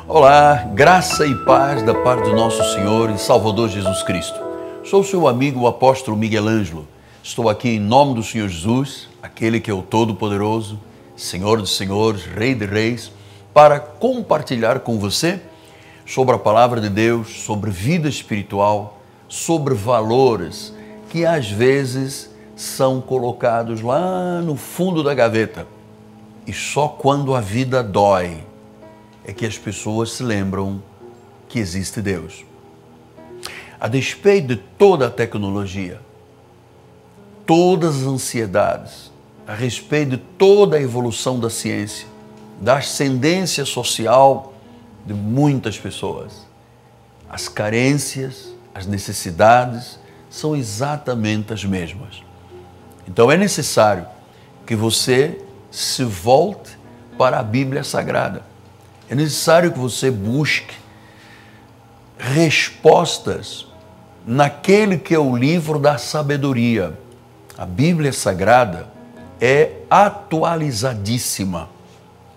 Olá, graça e paz da parte do nosso Senhor e Salvador Jesus Cristo. Sou seu amigo, o apóstolo Miguel Ângelo. Estou aqui em nome do Senhor Jesus, aquele que é o Todo-Poderoso, Senhor dos Senhores, Rei de Reis, para compartilhar com você sobre a palavra de Deus, sobre vida espiritual, sobre valores que às vezes são colocados lá no fundo da gaveta. E só quando a vida dói é que as pessoas se lembram que existe Deus. A despeito de toda a tecnologia, todas as ansiedades, a respeito de toda a evolução da ciência, da ascendência social de muitas pessoas, as carências, as necessidades são exatamente as mesmas. Então é necessário que você se volte para a Bíblia Sagrada. É necessário que você busque respostas naquele que é o livro da sabedoria. A Bíblia Sagrada é atualizadíssima.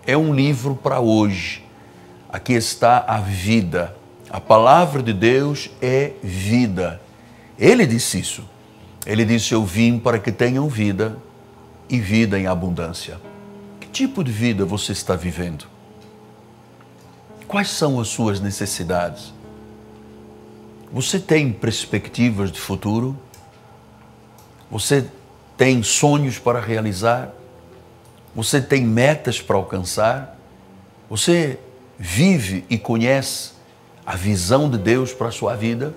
É um livro para hoje. Aqui está a vida. A palavra de Deus é vida. Ele disse isso. Ele disse: eu vim para que tenham vida e vida em abundância. Que tipo de vida você está vivendo? Quais são as suas necessidades? Você tem perspectivas de futuro? Você tem sonhos para realizar? Você tem metas para alcançar? Você vive e conhece a visão de Deus para a sua vida?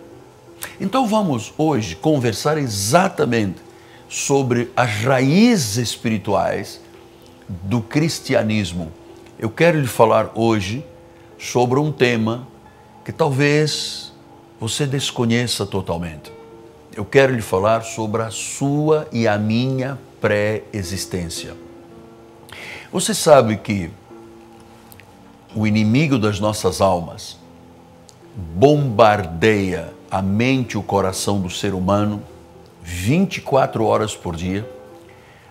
Então vamos hoje conversar exatamente sobre as raízes espirituais do cristianismo. Eu quero lhe falar hoje sobre um tema que talvez você desconheça totalmente. Eu quero lhe falar sobre a sua e a minha pré-existência. Você sabe que o inimigo das nossas almas bombardeia a mente e o coração do ser humano 24 horas por dia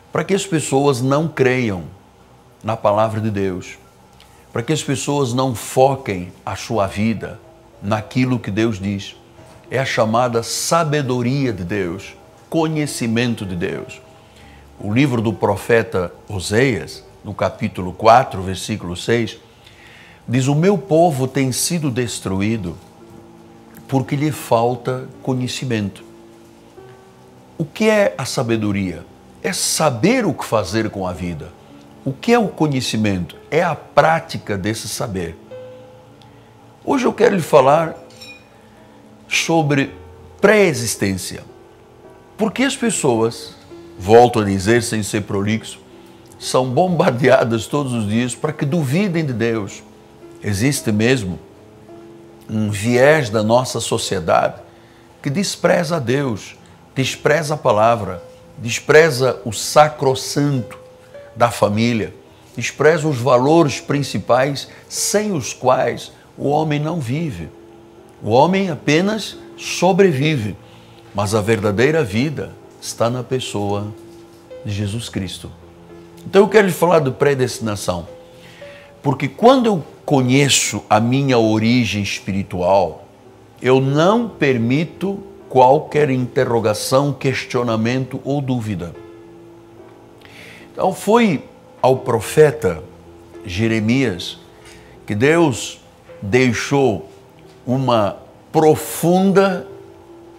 para que as pessoas não creiam na palavra de Deus, para que as pessoas não foquem a sua vida naquilo que Deus diz. É a chamada sabedoria de Deus, conhecimento de Deus. O livro do profeta Oseias, no capítulo 4, versículo 6, diz: o meu povo tem sido destruído porque lhe falta conhecimento. O que é a sabedoria? É saber o que fazer com a vida. O que é o conhecimento? É a prática desse saber. Hoje eu quero lhe falar sobre pré-existência. Porque as pessoas, volto a dizer sem ser prolixo, são bombardeadas todos os dias para que duvidem de Deus. Existe mesmo um viés da nossa sociedade que despreza a Deus, despreza a palavra, despreza o sacrossanto da família, despreza os valores principais sem os quais o homem não vive. O homem apenas sobrevive, mas a verdadeira vida está na pessoa de Jesus Cristo. Então eu quero lhe falar de predestinação, porque quando eu conheço a minha origem espiritual, eu não permito qualquer interrogação, questionamento ou dúvida. Então foi ao profeta Jeremias que Deus deixou uma profunda,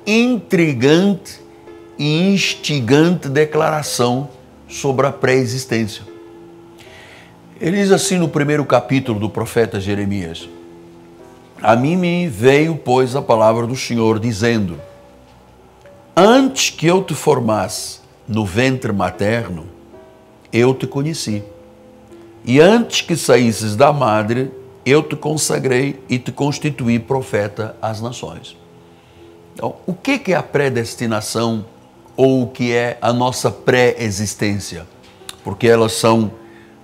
intrigante e instigante declaração sobre a pré-existência. Ele diz assim no primeiro capítulo do profeta Jeremias: a mim me veio, pois, a palavra do Senhor, dizendo: antes que eu te formasse no ventre materno, eu te conheci. E antes que saísses da madre, eu te consagrei e te constituí profeta às nações. Então, o que é a predestinação ou o que é a nossa pré-existência? Porque elas são,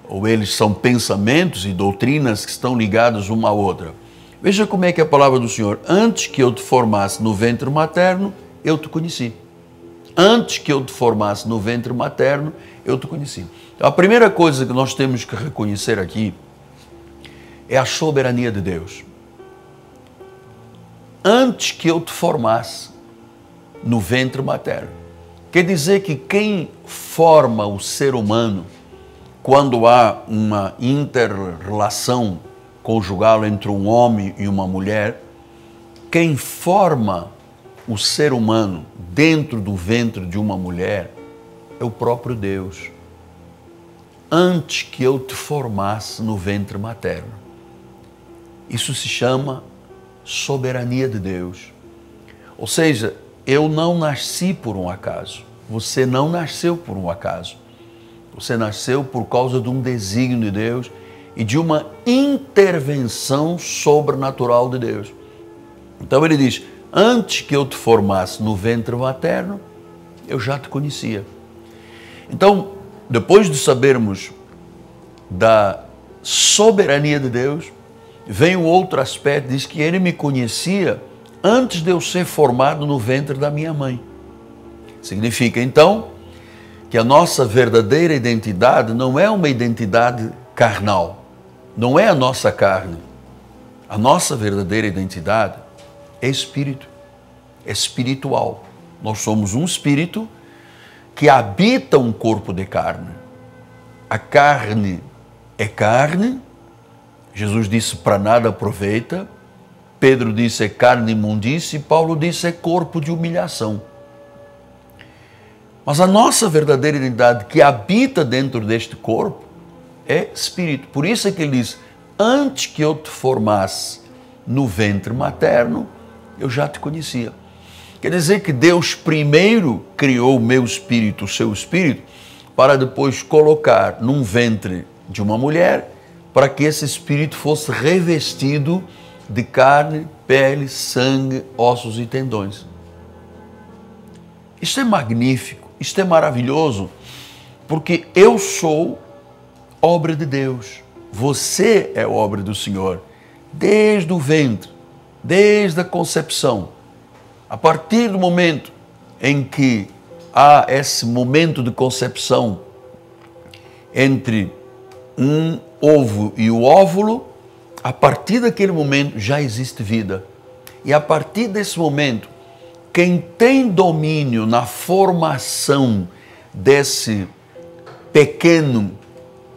ou eles são pensamentos e doutrinas que estão ligados uma à outra. Veja como é que é a palavra do Senhor: antes que eu te formasse no ventre materno, eu te conheci. Antes que eu te formasse no ventre materno, eu te conheci. Então, a primeira coisa que nós temos que reconhecer aqui é a soberania de Deus. Antes que eu te formasse no ventre materno. Quer dizer que quem forma o ser humano quando há uma inter-relação conjugal entre um homem e uma mulher, quem forma o ser humano dentro do ventre de uma mulher é o próprio Deus. Antes que eu te formasse no ventre materno. Isso se chama soberania de Deus. Ou seja, eu não nasci por um acaso. Você não nasceu por um acaso. Você nasceu por causa de um desígnio de Deus e de uma intervenção sobrenatural de Deus. Então ele diz, antes que eu te formasse no ventre materno, eu já te conhecia. Então, depois de sabermos da soberania de Deus, vem o outro aspecto, diz que ele me conhecia antes de eu ser formado no ventre da minha mãe. Significa, então, que a nossa verdadeira identidade não é uma identidade carnal, não é a nossa carne. A nossa verdadeira identidade é espírito, é espiritual. Nós somos um espírito que habita um corpo de carne. A carne é carne, Jesus disse para nada aproveita, Pedro disse é carne imundícia e Paulo disse é corpo de humilhação. Mas a nossa verdadeira identidade que habita dentro deste corpo é espírito. Por isso é que ele diz, antes que eu te formasse no ventre materno, eu já te conhecia. Quer dizer que Deus primeiro criou o meu espírito, o seu espírito, para depois colocar num ventre de uma mulher, para que esse espírito fosse revestido de carne, pele, sangue, ossos e tendões. Isto é magnífico. Isto é maravilhoso, porque eu sou obra de Deus. Você é obra do Senhor. Desde o ventre, desde a concepção. A partir do momento em que há esse momento de concepção entre um ovo e o óvulo, a partir daquele momento já existe vida. E a partir desse momento, quem tem domínio na formação desse pequeno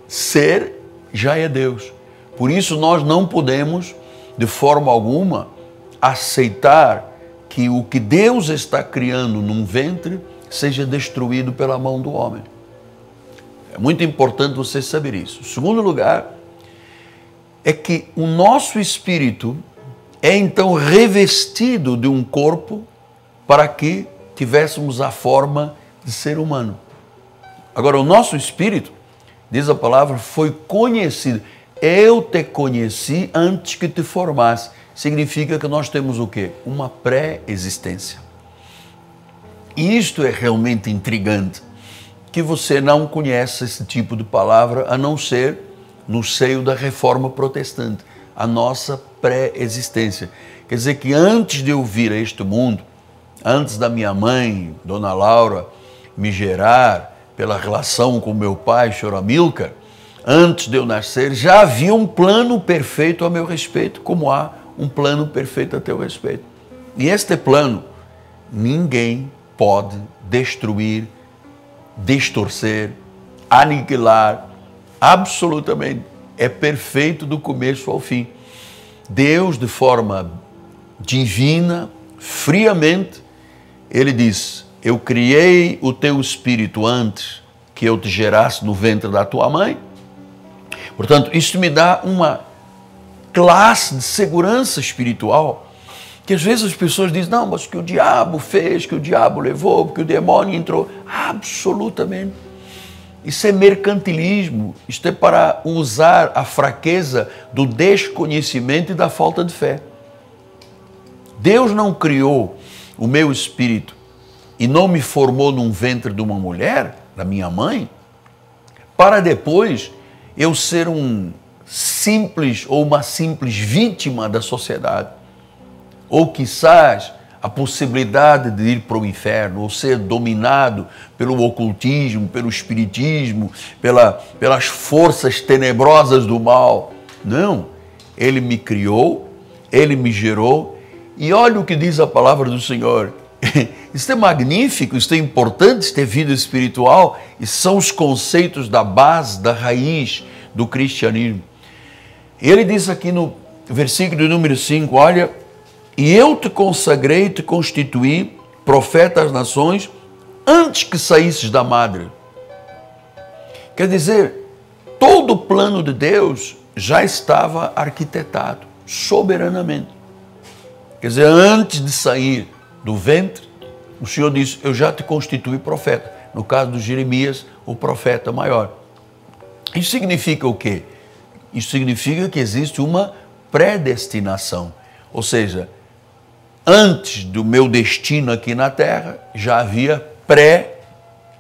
ser já é Deus. Por isso nós não podemos, de forma alguma, aceitar que o que Deus está criando num ventre seja destruído pela mão do homem. É muito importante você saber isso. Segundo lugar, é que o nosso espírito é então revestido de um corpo para que tivéssemos a forma de ser humano. Agora, o nosso espírito, diz a palavra, foi conhecido. Eu te conheci antes que te formasse. Significa que nós temos o quê? Uma pré-existência. E isto é realmente intrigante, que você não conhece esse tipo de palavra, a não ser no seio da Reforma Protestante. A nossa pré-existência. Quer dizer que antes de eu vir a este mundo, antes da minha mãe, Dona Laura, me gerar pela relação com meu pai, Senhor Amilcar, antes de eu nascer, já havia um plano perfeito a meu respeito, como há um plano perfeito a teu respeito. E este plano, ninguém pode destruir, distorcer, aniquilar, absolutamente. É perfeito do começo ao fim. Deus, de forma divina, friamente, ele diz, eu criei o teu espírito antes que eu te gerasse no ventre da tua mãe. Portanto, isso me dá uma classe de segurança espiritual, que às vezes as pessoas dizem, não, mas que o diabo fez, que o diabo levou, que o demônio entrou. Absolutamente. Isso é mercantilismo, isto é para usar a fraqueza do desconhecimento e da falta de fé. Deus não criou o meu espírito e não me formou num ventre de uma mulher, da minha mãe, para depois eu ser um simples ou uma simples vítima da sociedade. Ou quizás a possibilidade de ir para o inferno, ou ser dominado pelo ocultismo, pelo espiritismo, pelas forças tenebrosas do mal. Não, Ele me criou, Ele me gerou, e olha o que diz a palavra do Senhor. Isso é magnífico, isso é importante, isso é vida espiritual, e são os conceitos da base, da raiz do cristianismo. Ele diz aqui no versículo número 5, olha, e eu te consagrei, te constituí profeta às nações antes que saísses da madre. Quer dizer, todo o plano de Deus já estava arquitetado soberanamente. Quer dizer, antes de sair do ventre, o Senhor disse, eu já te constituí profeta. No caso de Jeremias, o profeta maior. Isso significa o quê? Isso significa que existe uma predestinação. Ou seja, antes do meu destino aqui na terra, já havia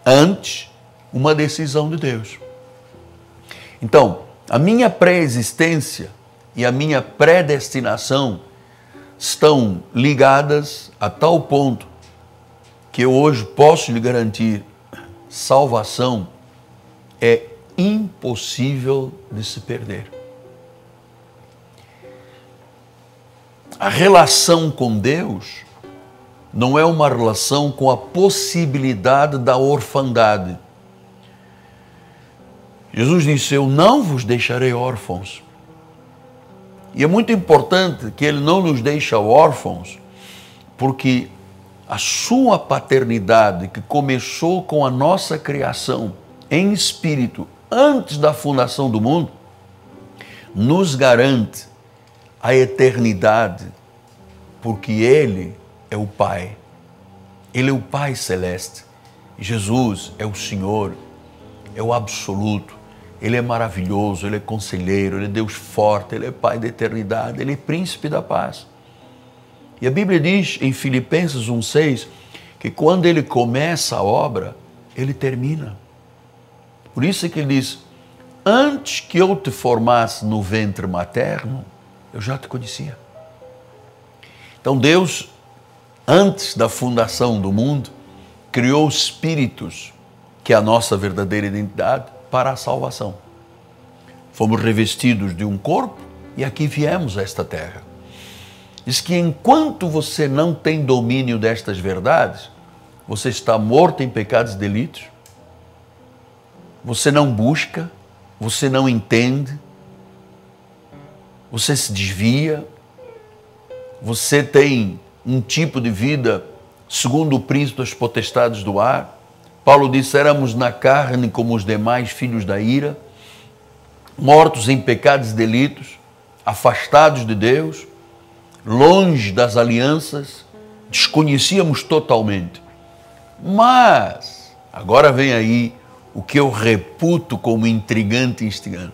antes, uma decisão de Deus. Então, a minha pré-existência e a minha predestinação estão ligadas a tal ponto que eu hoje posso lhe garantir, salvação é impossível de se perder. A relação com Deus não é uma relação com a possibilidade da orfandade. Jesus disse, eu não vos deixarei órfãos. E é muito importante que Ele não nos deixe órfãos, porque a sua paternidade, que começou com a nossa criação em espírito, antes da fundação do mundo, nos garante a eternidade, porque Ele é o Pai. Ele é o Pai Celeste. Jesus é o Senhor, é o absoluto. Ele é maravilhoso, Ele é conselheiro, Ele é Deus forte, Ele é Pai da eternidade, Ele é Príncipe da paz. E a Bíblia diz em Filipenses 1,6 que quando Ele começa a obra, Ele termina. Por isso é que Ele diz, antes que eu te formasse no ventre materno, eu já te conhecia. Então Deus, antes da fundação do mundo, criou espíritos, que é a nossa verdadeira identidade, para a salvação. Fomos revestidos de um corpo e aqui viemos a esta terra. Diz que enquanto você não tem domínio destas verdades, você está morto em pecados e delitos, você não busca, você não entende, você se desvia, você tem um tipo de vida segundo o príncipe das potestades do ar. Paulo disse, éramos na carne como os demais filhos da ira, mortos em pecados e delitos, afastados de Deus, longe das alianças, desconhecíamos totalmente. Mas, agora vem aí o que eu reputo como intrigante e instigante.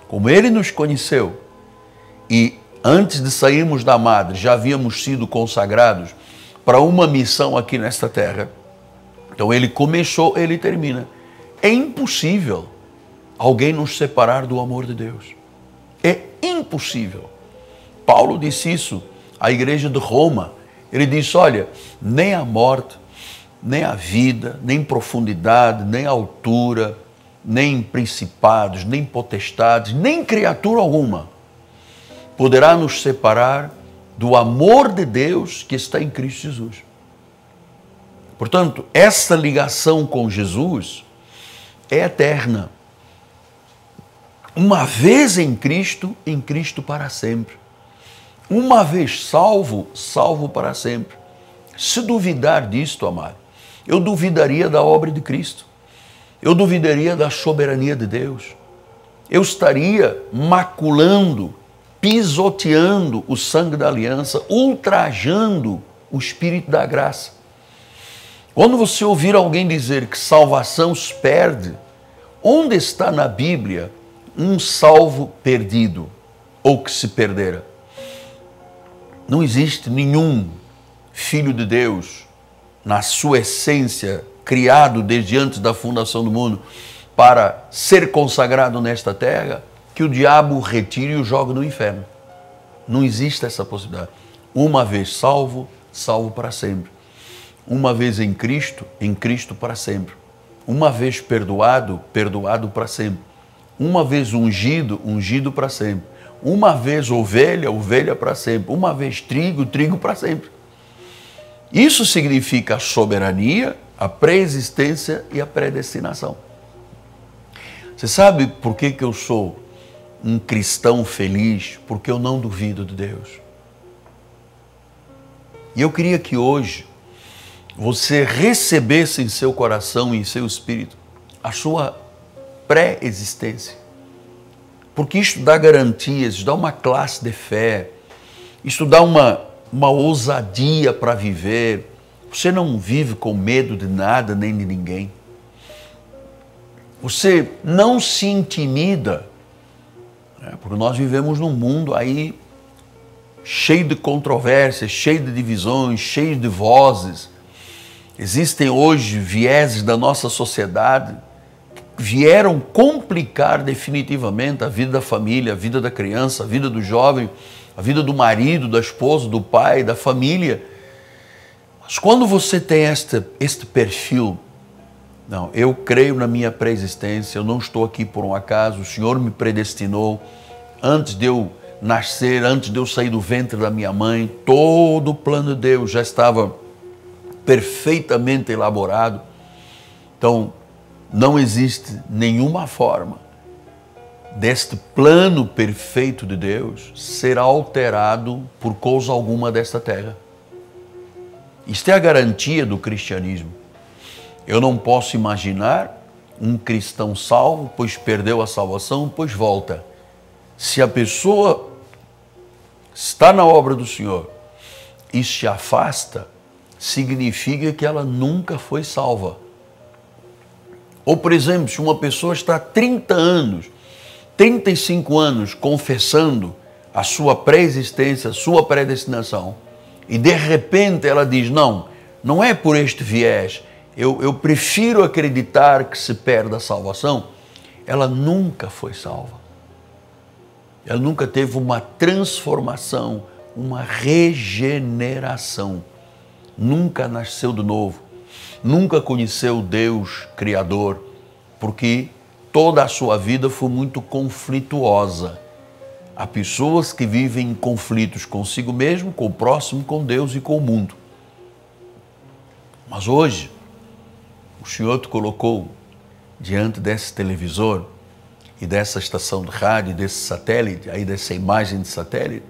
Como Ele nos conheceu e antes de sairmos da madre já havíamos sido consagrados para uma missão aqui nesta terra, então Ele começou, Ele termina. É impossível alguém nos separar do amor de Deus. É impossível. Paulo disse isso à igreja de Roma. Ele disse, olha, nem a morte, nem a vida, nem profundidade, nem altura, nem principados, nem potestades, nem criatura alguma poderá nos separar do amor de Deus que está em Cristo Jesus. Portanto, essa ligação com Jesus é eterna. Uma vez em Cristo para sempre. Uma vez salvo, salvo para sempre. Se duvidar disto, amado, eu duvidaria da obra de Cristo. Eu duvidaria da soberania de Deus. Eu estaria maculando, pisoteando o sangue da aliança, ultrajando o Espírito da graça. Quando você ouvir alguém dizer que salvação se perde, onde está na Bíblia um salvo perdido ou que se perdera? Não existe nenhum filho de Deus, na sua essência, criado desde antes da fundação do mundo, para ser consagrado nesta terra, que o diabo o retire e o jogue no inferno. Não existe essa possibilidade. Uma vez salvo, salvo para sempre. Uma vez em Cristo para sempre. Uma vez perdoado, perdoado para sempre. Uma vez ungido, ungido para sempre. Uma vez ovelha, ovelha para sempre. Uma vez trigo, trigo para sempre. Isso significa a soberania, a pré-existência e a predestinação. Você sabe por que eu sou um cristão feliz? Porque eu não duvido de Deus. E eu queria que hoje você recebesse em seu coração e em seu espírito a sua pré-existência. Porque isto dá garantias, isto dá uma classe de fé, isto dá uma ousadia para viver. Você não vive com medo de nada nem de ninguém. Você não se intimida, porque nós vivemos num mundo aí cheio de controvérsias, cheio de divisões, cheio de vozes. Existem hoje vieses da nossa sociedade que vieram complicar definitivamente a vida da família, a vida da criança, a vida do jovem, a vida do marido, da esposa, do pai, da família. Mas quando você tem este perfil, não, eu creio na minha pré-existência, eu não estou aqui por um acaso, o Senhor me predestinou antes de eu nascer, antes de eu sair do ventre da minha mãe, todo o plano de Deus já estava perfeitamente elaborado. Então, não existe nenhuma forma deste plano perfeito de Deus ser alterado por coisa alguma desta terra. Isto é a garantia do cristianismo. Eu não posso imaginar um cristão salvo, pois perdeu a salvação, pois volta. Se a pessoa está na obra do Senhor e se afasta, significa que ela nunca foi salva. Ou, por exemplo, se uma pessoa está há 30 anos, 35 anos confessando a sua pré-existência, a sua predestinação, e de repente ela diz, não é por este viés, eu prefiro acreditar que se perde a salvação, ela nunca foi salva. Ela nunca teve uma transformação, uma regeneração. Nunca nasceu de novo. Nunca conheceu Deus Criador, porque toda a sua vida foi muito conflituosa. Há pessoas que vivem em conflitos consigo mesmo, com o próximo, com Deus e com o mundo. Mas hoje, o Senhor te colocou diante desse televisor e dessa estação de rádio, desse satélite, aí dessa imagem de satélite,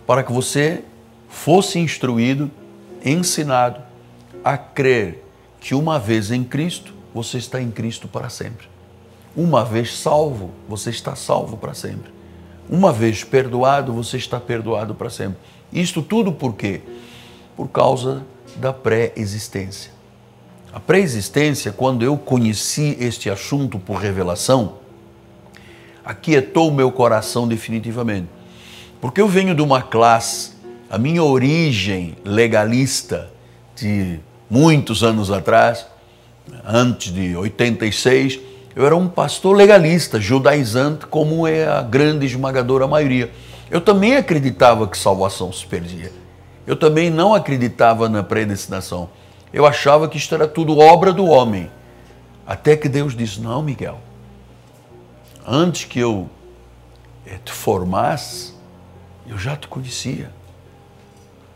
para que você fosse instruído, ensinado a crer que uma vez em Cristo, você está em Cristo para sempre. Uma vez salvo, você está salvo para sempre. Uma vez perdoado, você está perdoado para sempre. Isto tudo por quê? Por causa da pré-existência. A pré-existência, quando eu conheci este assunto por revelação, aquietou o meu coração definitivamente. Porque eu venho de uma classe, a minha origem legalista de muitos anos atrás, antes de 86, eu era um pastor legalista, judaizante, como é a grande esmagadora maioria. Eu também acreditava que salvação se perdia. Eu também não acreditava na predestinação. Eu achava que isto era tudo obra do homem. Até que Deus disse, não, Miguel, antes que eu te formasse, eu já te conhecia.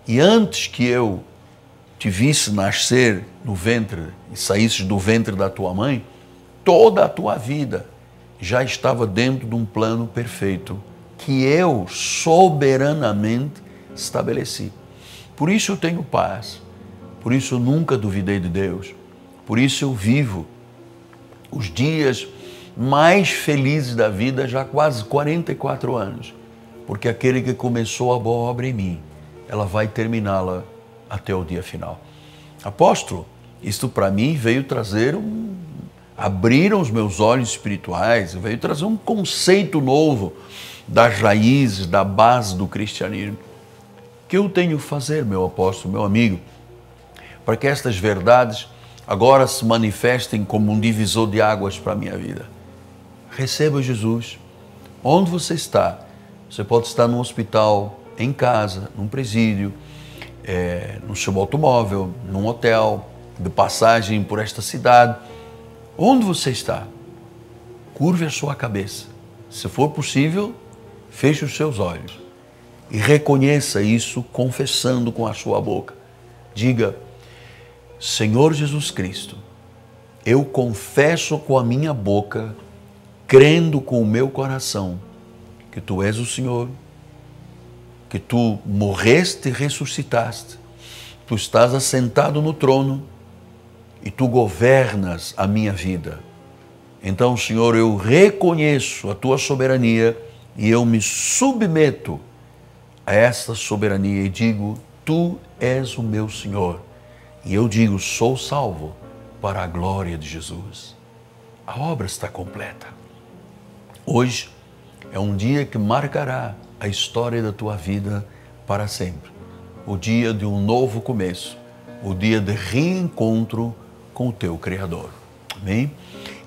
E antes que eu te visse nascer no ventre e saísse do ventre da tua mãe, toda a tua vida já estava dentro de um plano perfeito que eu soberanamente estabeleci. Por isso eu tenho paz, por isso eu nunca duvidei de Deus, por isso eu vivo os dias mais felizes da vida já há quase 44 anos, porque aquele que começou a boa obra em mim, ela vai terminá-la até o dia final. Apóstolo, isto para mim veio trazer abriram os meus olhos espirituais, veio trazer um conceito novo das raízes, da base do cristianismo. O que eu tenho que fazer, meu apóstolo, meu amigo, para que estas verdades agora se manifestem como um divisor de águas para a minha vida? Receba Jesus. Onde você está? Você pode estar num hospital, em casa, num presídio, no seu automóvel, num hotel, de passagem por esta cidade. Onde você está? Curve a sua cabeça. Se for possível, feche os seus olhos e reconheça isso confessando com a sua boca. Diga: Senhor Jesus Cristo, eu confesso com a minha boca, crendo com o meu coração, que Tu és o Senhor, que Tu morreste e ressuscitaste, Tu estás assentado no trono e Tu governas a minha vida. Então, Senhor, eu reconheço a Tua soberania e eu me submeto a essa soberania e digo: Tu és o meu Senhor. E eu digo: sou salvo para a glória de Jesus. A obra está completa. Hoje é um dia que marcará a história da tua vida para sempre. O dia de um novo começo, o dia de reencontro com o teu Criador. Amém?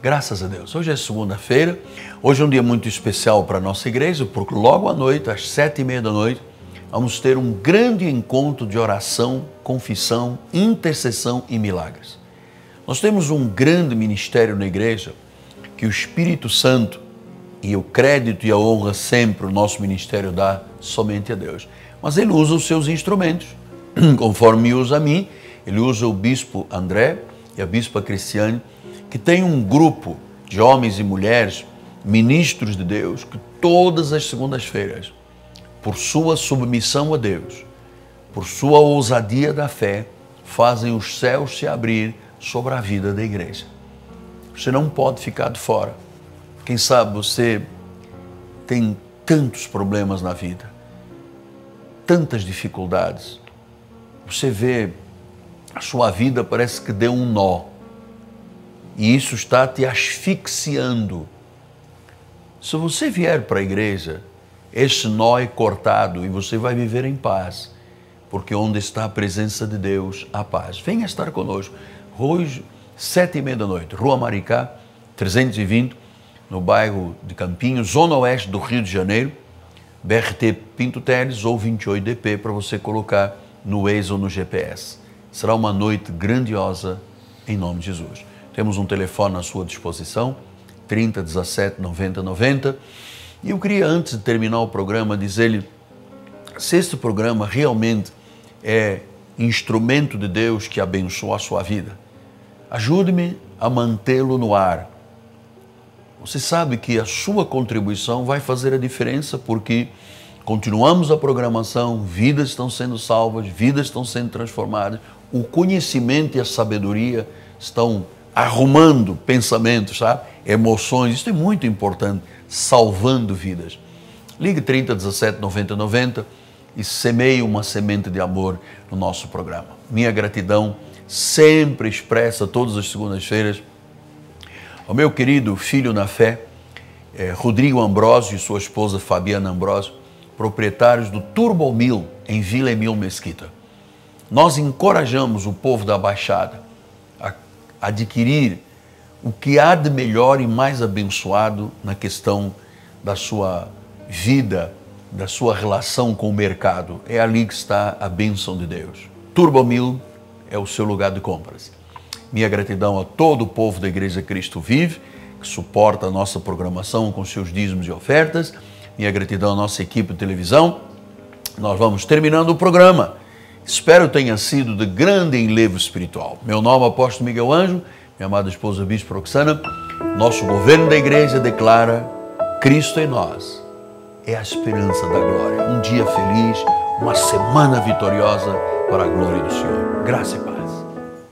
Graças a Deus. Hoje é segunda-feira, hoje é um dia muito especial para a nossa igreja, porque logo à noite, às 7h30 da noite, vamos ter um grande encontro de oração, confissão, intercessão e milagres. Nós temos um grande ministério na igreja que o Espírito Santo e o crédito e a honra sempre o nosso ministério dá somente a Deus. Mas Ele usa os seus instrumentos, conforme usa a mim, Ele usa o bispo André e a bispa Cristiane, que tem um grupo de homens e mulheres, ministros de Deus, que todas as segundas-feiras, por sua submissão a Deus, por sua ousadia da fé, fazem os céus se abrir sobre a vida da igreja. Você não pode ficar de fora. Quem sabe você tem tantos problemas na vida, tantas dificuldades. Você vê a sua vida parece que deu um nó e isso está te asfixiando. Se você vier para a igreja, esse nó é cortado e você vai viver em paz, porque onde está a presença de Deus, há paz. Venha estar conosco. Hoje, 7h30 da noite, Rua Maricá, 320, no bairro de Campinhos, zona oeste do Rio de Janeiro, BRT Pinto Teles ou 28DP para você colocar no Waze ou no GPS. Será uma noite grandiosa em nome de Jesus. Temos um telefone à sua disposição, 30 17 90 90. E eu queria, antes de terminar o programa, dizer-lhe se este programa realmente é instrumento de Deus que abençoa a sua vida. Ajude-me a mantê-lo no ar. Você sabe que a sua contribuição vai fazer a diferença, porque continuamos a programação, vidas estão sendo salvas, vidas estão sendo transformadas, o conhecimento e a sabedoria estão arrumando pensamentos, sabe? Emoções, isso é muito importante, salvando vidas. Ligue 30 17 90 90 e semeie uma semente de amor no nosso programa. Minha gratidão sempre expressa todas as segundas-feiras ao meu querido filho na fé, Rodrigo Ambrósio e sua esposa Fabiana Ambrósio, proprietários do Turbo Mil em Vila Emil Mesquita. Nós encorajamos o povo da Baixada a adquirir o que há de melhor e mais abençoado na questão da sua vida, da sua relação com o mercado. É ali que está a bênção de Deus. Turbo Mil é o seu lugar de compras. Minha gratidão a todo o povo da Igreja Cristo Vive, que suporta a nossa programação com seus dízimos e ofertas. Minha gratidão à nossa equipe de televisão. Nós vamos terminando o programa. Espero tenha sido de grande enlevo espiritual. Meu nome é Apóstolo Miguel Anjo, minha amada esposa Bispo Roxana. Nosso governo da igreja declara: Cristo em nós é a esperança da glória. Um dia feliz, uma semana vitoriosa para a glória do Senhor. Graça e paz.